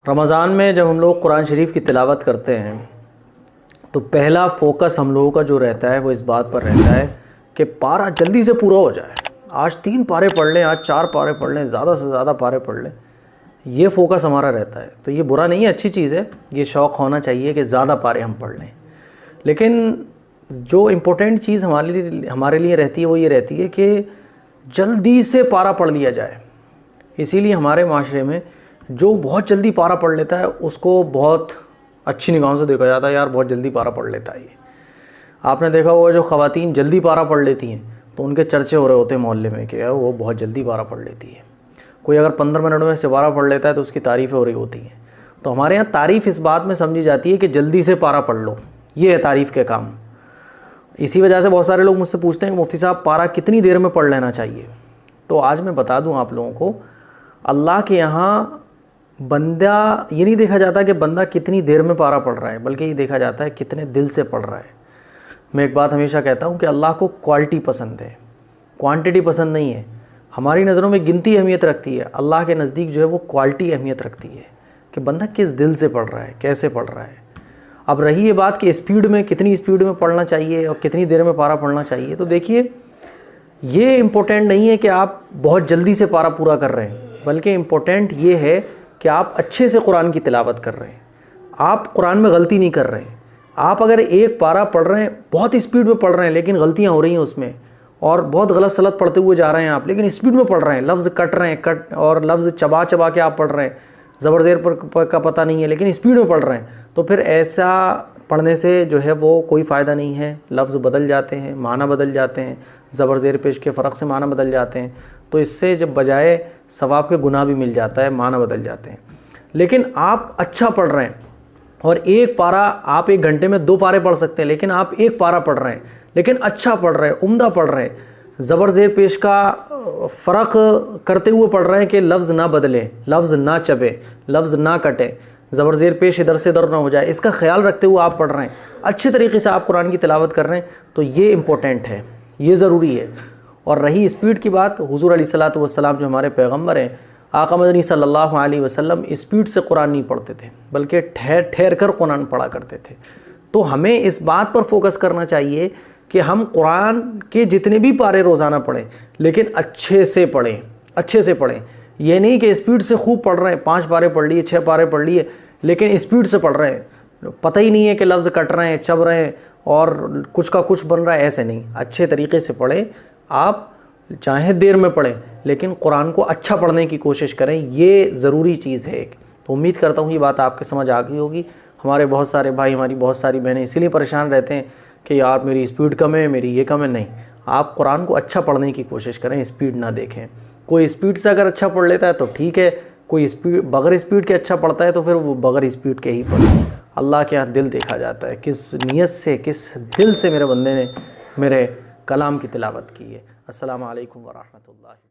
رمضان میں جب ہم لوگ قرآن شریف کی تلاوت کرتے ہیں تو پہلا فوکس ہم لوگوں کا جو رہتا ہے وہ اس بات پر رہتا ہے کہ پارہ جلدی سے پورا ہو جائے. آج 3 پارے پڑھ لیں, آج 4 پارے پڑھ لیں, زیادہ سے زیادہ پارے پڑھ لیں. یہ فوکس ہمارا رہتا ہے. تو یہ برا نہیں ہے, اچھی چیز ہے. یہ شوق ہونا چاہیے کہ زیادہ پارے ہم پڑھ لیں. لیکن جو امپورٹنٹ چیز ہمارے لیے رہتی ہے وہ یہ رہتی ہے کہ جلدی سے پارہ پڑھ لیا جائے. اسی لیے ہمارے معاشرے میں جو بہت جلدی پارہ پڑھ لیتا ہے اس کو بہت اچھی نگاہوں سے دیکھا جاتا ہے. یار بہت جلدی پارہ پڑھ لیتا ہے. یہ آپ نے دیکھا ہوگا جو خواتین جلدی پارہ پڑھ لیتی ہیں تو ان کے چرچے ہو رہے ہوتے ہیں محلے میں کہ وہ بہت جلدی پارہ پڑھ لیتی ہے. کوئی اگر 15 منٹ میں سے پارہ پڑھ لیتا ہے تو اس کی تعریفیں ہو رہی ہوتی ہیں. تو ہمارے یہاں تعریف اس بات میں سمجھی جاتی ہے کہ جلدی سے پارہ پڑھ لو, یہ ہے تعریف کے کام. اسی وجہ سے بہت سارے لوگ مجھ سے پوچھتے ہیں کہ مفتی صاحب پارہ کتنی دیر میں پڑھ لینا چاہیے. تو آج میں بتا دوں آپ لوگوں کو, اللہ کے یہاں بندہ یہ نہیں دیکھا جاتا کہ بندہ کتنی دیر میں پارہ پڑھ رہا ہے, بلکہ یہ دیکھا جاتا ہے کتنے دل سے پڑھ رہا ہے. میں ایک بات ہمیشہ کہتا ہوں کہ اللہ کو کوالٹی پسند ہے, کوانٹٹی پسند نہیں ہے. ہماری نظروں میں گنتی اہمیت رکھتی ہے, اللہ کے نزدیک جو ہے وہ کوالٹی اہمیت رکھتی ہے کہ بندہ کس دل سے پڑھ رہا ہے, کیسے پڑھ رہا ہے. اب رہی یہ بات کہ اسپیڈ میں, کتنی اسپیڈ میں پڑھنا چاہیے اور کتنی دیر میں پارہ پڑھنا چاہیے, تو دیکھیے یہ امپورٹنٹ نہیں ہے کہ آپ بہت جلدی سے پارہ پورا کر رہے ہیں, بلکہ امپورٹنٹ یہ ہے کہ آپ اچھے سے قرآن کی تلاوت کر رہے ہیں, آپ قرآن میں غلطی نہیں کر رہے ہیں. آپ اگر ایک پارہ پڑھ رہے ہیں, بہت اسپیڈ میں پڑھ رہے ہیں لیکن غلطیاں ہو رہی ہیں اس میں, اور بہت غلط سلط پڑھتے ہوئے جا رہے ہیں آپ, لیکن اسپیڈ میں پڑھ رہے ہیں, لفظ کٹ رہے ہیں اور لفظ چبا چبا کے آپ پڑھ رہے ہیں, زبر زیر پر کا پتہ نہیں ہے لیکن اسپیڈ میں پڑھ رہے ہیں, تو پھر ایسا پڑھنے سے جو ہے وہ کوئی فائدہ نہیں ہے. لفظ بدل جاتے ہیں, معنی بدل جاتے ہیں, زبر زیر پیش کے فرق سے معنی بدل جاتے ہیں. تو اس سے جب بجائے ثواب کے گناہ بھی مل جاتا ہے, معنی بدل جاتے ہیں. لیکن آپ اچھا پڑھ رہے ہیں اور ایک پارہ آپ 1 گھنٹے میں 2 پارے پڑھ سکتے ہیں, لیکن آپ ایک پارہ پڑھ رہے ہیں لیکن اچھا پڑھ رہے ہیں, عمدہ پڑھ رہے ہیں, زبر زیر پیش کا فرق کرتے ہوئے پڑھ رہے ہیں کہ لفظ نہ بدلے, لفظ نہ چبے, لفظ نہ کٹے, زبر زیر پیش ادھر سے ادھر نہ ہو جائے, اس کا خیال رکھتے ہوئے آپ پڑھ رہے ہیں, اچھے طریقے سے آپ قرآن کی تلاوت کر رہے ہیں. تو یہ امپورٹنٹ ہے, یہ ضروری ہے. اور رہی اسپیڈ کی بات, حضور علیہ الصلوۃ والسلام جو ہمارے پیغمبر ہیں, آقا مدنی صلی اللہ علیہ وسلم اسپیڈ سے قرآن نہیں پڑھتے تھے بلکہ ٹھہر کر قرآن پڑھا کرتے تھے. تو ہمیں اس بات پر فوکس کرنا چاہیے کہ ہم قرآن کے جتنے بھی پارے روزانہ پڑھیں لیکن اچھے سے پڑھیں, اچھے سے پڑھیں. یہ نہیں کہ اسپیڈ سے خوب پڑھ رہے ہیں, 5 پارے پڑھ لیے, 6 پارے پڑھ لیے, لیکن اسپیڈ سے پڑھ رہے ہیں, پتہ ہی نہیں ہے کہ لفظ کٹ رہے ہیں, چب رہے ہیں اور کچھ کا کچھ بن رہا ہے. ایسے نہیں, اچھے طریقے سے پڑھیں. آپ چاہے دیر میں پڑھیں لیکن قرآن کو اچھا پڑھنے کی کوشش کریں, یہ ضروری چیز ہے ایک. تو امید کرتا ہوں یہ بات آپ کے سمجھ آ گئی ہوگی. ہمارے بہت سارے بھائی, ہماری بہت ساری بہنیں اسی لیے پریشان رہتے ہیں کہ یار میری اسپیڈ کم ہے, میری یہ کم ہے. نہیں, آپ قرآن کو اچھا پڑھنے کی کوشش کریں, اسپیڈ نہ دیکھیں. کوئی اسپیڈ سے اگر اچھا پڑھ لیتا ہے تو ٹھیک ہے, کوئی بغیر اسپیڈ کے اچھا پڑھتا ہے تو پھر وہ بغیر اسپیڈ کے ہی پڑھے. اللہ کے یہاں دل دیکھا جاتا ہے, کس نیت سے, کس دل سے میرے بندے نے میرے کلام کی تلاوت کی ہے. السلام علیکم ورحمۃ اللہ.